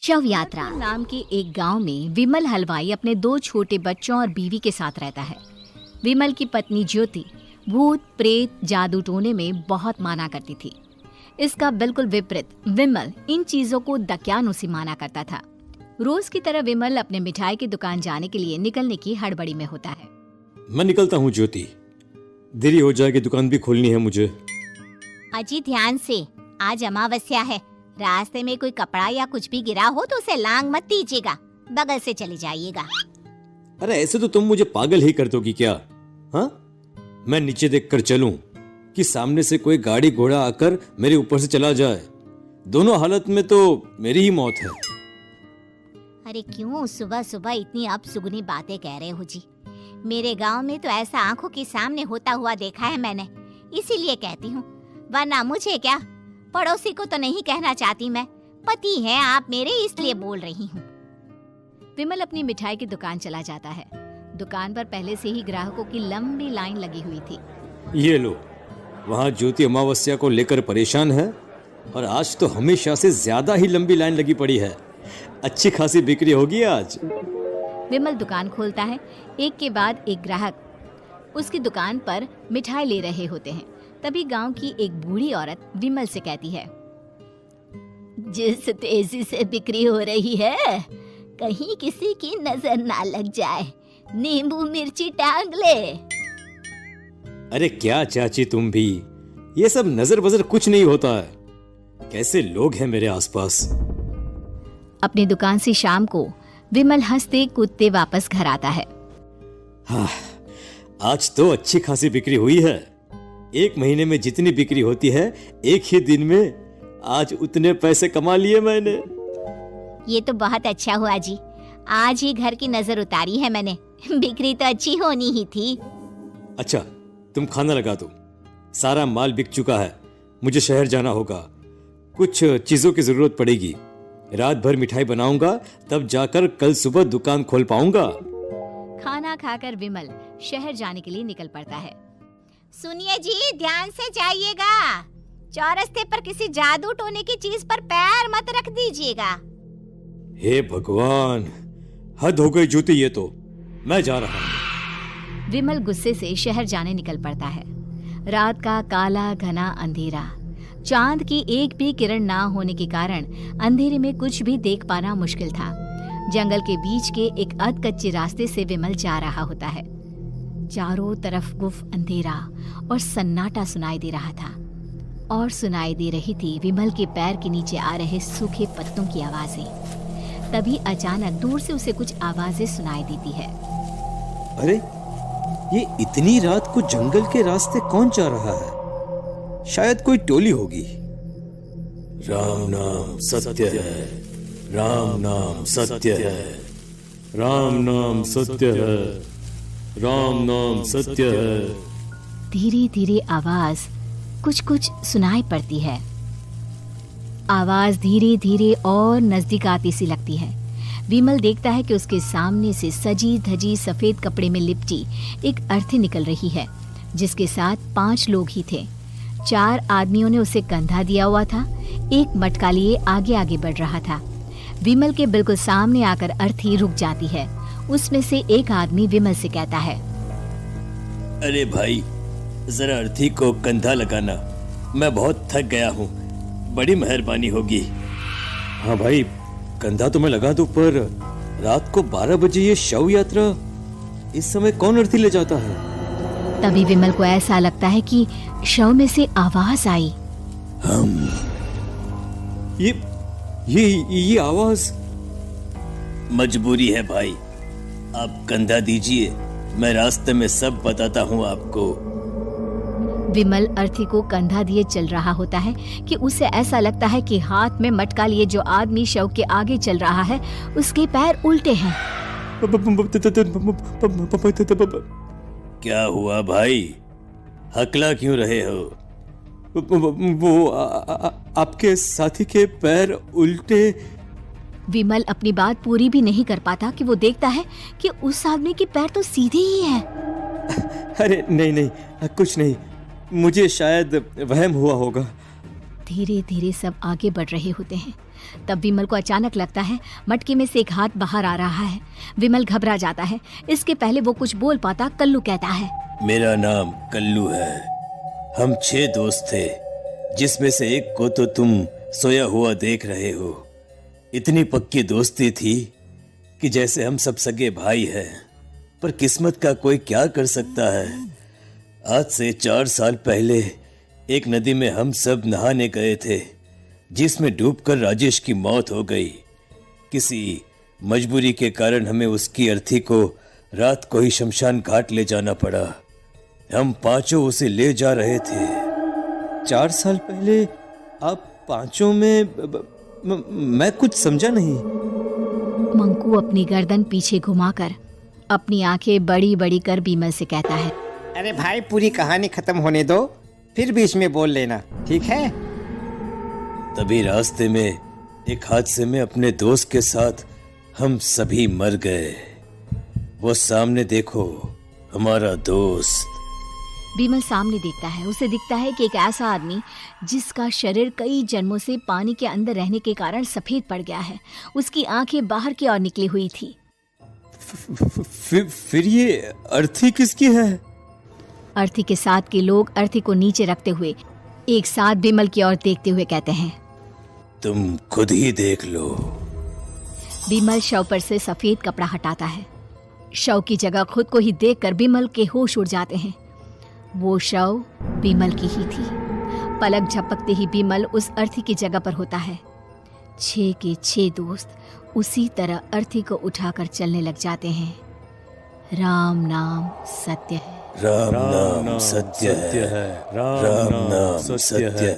शव यात्रा नाम के एक गांव में विमल हलवाई अपने 2 छोटे बच्चों और बीवी के साथ रहता है। विमल की पत्नी ज्योति भूत प्रेत जादू टोने में बहुत माना करती थी। इसका बिल्कुल विपरीत विमल इन चीजों को दक्यानुसी माना करता था। रोज की तरह विमल अपने मिठाई की दुकान जाने के लिए निकलने की हड़बड़ी में होता है। मैं निकलता हूँ ज्योति, देरी हो जाएगी, दुकान भी खोलनी है मुझे। अजी ध्यान से, आज अमावस्या है। रास्ते में कोई कपड़ा या कुछ भी गिरा हो तो उसे लांग मत दीजिएगा, बगल से चले जाइएगा। अरे ऐसे तो तुम मुझे पागल ही कर दोगी क्या? हाँ, मैं नीचे देखकर चलूं कि सामने से कोई गाड़ी घोड़ा आकर मेरे ऊपर से चला जाए? दोनों हालत में तो मेरी ही मौत है। अरे क्यों सुबह सुबह इतनी अपसुगनी बातें कह रहे हो जी? मेरे गांव में तो ऐसा आंखों के सामने होता हुआ देखा है मैंने, इसीलिए कहती हूँ, वरना मुझे क्या, पड़ोसी को तो नहीं कहना चाहती मैं। पति हैं आप मेरे, इसलिए बोल रही हूँ। विमल अपनी मिठाई की दुकान चला जाता है। दुकान पर पहले से ही ग्राहकों की लंबी लाइन लगी हुई थी। ये लो, वहाँ ज्योति अमावस्या को लेकर परेशान है और आज तो हमेशा से ज्यादा ही लंबी लाइन लगी पड़ी है। अच्छी खासी बिक्री होगी आज। विमल दुकान खोलता है। एक के बाद एक ग्राहक उसकी दुकान पर मिठाई ले रहे होते हैं। तभी गांव की एक बूढ़ी औरत विमल से कहती है, जिस तेजी से बिक्री हो रही है, कहीं किसी की नजर ना लग जाए, नींबू मिर्ची टांग ले। अरे क्या चाची तुम भी, ये सब नजर बजर कुछ नहीं होता है। कैसे लोग हैं मेरे आसपास। अपनी दुकान से शाम को विमल हंसते कूदते वापस घर आता है। हाँ, आज तो अच्छी खासी बिक्री हुई है। 1 महीने में जितनी बिक्री होती है, एक ही दिन में आज उतने पैसे कमा लिए मैंने। ये तो बहुत अच्छा हुआ जी, आज ही घर की नजर उतारी है मैंने। बिक्री तो अच्छी होनी ही थी। अच्छा, तुम खाना लगा दो, सारा माल बिक चुका है। मुझे शहर जाना होगा, कुछ चीजों की जरूरत पड़ेगी। रात भर मिठाई बनाऊंगा, तब जाकर कल सुबह दुकान खोल पाऊंगा। खाना खाकर विमल शहर जाने के लिए निकल पड़ता है। सुनिए जी, ध्यान से जाइएगा। चौरस्ते पर किसी जादू टोने की चीज पर पैर मत रख दीजिएगा। हे भगवान, हद हो गई ज्योति, ये तो मैं जा रहा हूँ। विमल गुस्से से शहर जाने निकल पड़ता है। रात का काला घना अंधेरा, चांद की एक भी किरण ना होने के कारण अंधेरे में कुछ भी देख पाना मुश्किल था। जंगल के बीच के एक अधकच्चे रास्ते से विमल जा रहा होता है। चारों तरफ गुफ अंधेरा और सन्नाटा सुनाई दे रहा था, और सुनाई दे रही थी विमल के पैर के नीचे आ रहे सूखे पत्तों की आवाजें। तभी अचानक दूर से उसे कुछ आवाजें सुनाई देती है। अरे, ये इतनी रात को जंगल के रास्ते कौन जा रहा है? शायद कोई टोली होगी। राम नाम सत्य है, राम नाम सत्य है, राम नाम सत्य है, राम नाम सत्य है। धीरे धीरे आवाज कुछ कुछ सुनाई पड़ती है। आवाज धीरे धीरे और नजदीक आती सी लगती है। विमल देखता है कि उसके सामने से सजी धजी सफेद कपड़े में लिपटी एक अर्थी निकल रही है, जिसके साथ 5 लोग ही थे। 4 आदमियों ने उसे कंधा दिया हुआ था। एक मटका लिए आगे आगे बढ़ रहा था। विमल के बिल्कुल सामने आकर अर्थी रुक जाती है। उसमें से एक आदमी विमल से कहता है, अरे भाई, जरा अर्थी को कंधा लगाना, मैं बहुत थक गया हूँ, बड़ी मेहरबानी होगी। हाँ भाई, कंधा तो मैं लगा दूं, पर रात को 12 बजे ये शव यात्रा, इस समय कौन अर्थी ले जाता है? तभी विमल को ऐसा लगता है कि शव में से आवाज आई। ये आवाज। मजबूरी है भाई, आप कंधा दीजिए, मैं रास्ते में सब बताता हूँ आपको। विमल अर्थी को कंधा दिए चल रहा होता है कि उसे ऐसा लगता है कि हाथ में मटका लिए जो आदमी शव के आगे चल रहा है, उसके पैर उल्टे हैं। क्या हुआ भाई, हकला क्यों रहे हो? वो आपके साथी के पैर उल्टे। विमल अपनी बात पूरी भी नहीं कर पाता कि वो देखता है कि उस आदमी के पैर तो सीधे ही हैं। अरे नहीं, कुछ नहीं, मुझे शायद वहम हुआ होगा। धीरे धीरे सब आगे बढ़ रहे होते हैं। तब विमल को अचानक लगता है मटके में से एक हाथ बाहर आ रहा है। विमल घबरा जाता है। इसके पहले वो कुछ बोल पाता, कल्लू कहता है, मेरा नाम कल्लू है। हम 6 दोस्त थे, जिसमें से एक को तो तुम सोया हुआ देख रहे हो। इतनी पक्की दोस्ती थी कि जैसे हम सब सगे भाई हैं। पर किस्मत का कोई क्या कर सकता है। आज से 4 साल पहले एक नदी में हम सब नहाने गए थे, जिसमें डूबकर राजेश की मौत हो गई। किसी मजबूरी के कारण हमें उसकी अर्थी को रात को ही शमशान घाट ले जाना पड़ा। हम 5 उसे ले जा रहे थे। 4 साल पहले आप 5 में मैं कुछ समझा नहीं। मंकू अपनी गर्दन पीछे घुमाकर अपनी आंखें बड़ी बड़ी कर विमल से कहता है, अरे भाई, पूरी कहानी खत्म होने दो, फिर बीच में बोल लेना, ठीक है? तभी रास्ते में एक हादसे में अपने दोस्त के साथ हम सभी मर गए। वो सामने देखो, हमारा दोस्त। विमल सामने देखता है। उसे दिखता है कि एक ऐसा आदमी जिसका शरीर कई जन्मों से पानी के अंदर रहने के कारण सफेद पड़ गया है। उसकी आंखें बाहर की ओर निकली हुई थी। फिर ये अर्थी किसकी है? अर्थी के साथ के लोग अर्थी को नीचे रखते हुए एक साथ विमल की ओर देखते हुए कहते हैं, तुम खुद ही देख लो। विमल शव पर से सफेद कपड़ा हटाता है। शव की जगह खुद को ही देखकर विमल के होश उड़ जाते हैं। वो शव विमल की ही थी। पलक झपकते ही विमल उस अर्थी की जगह पर होता है। 6 के 6 दोस्त उसी तरह अर्थी को उठाकर चलने लग जाते हैं। राम नाम सत्य है। राम नाम सत्य है। राम नाम सत्य है।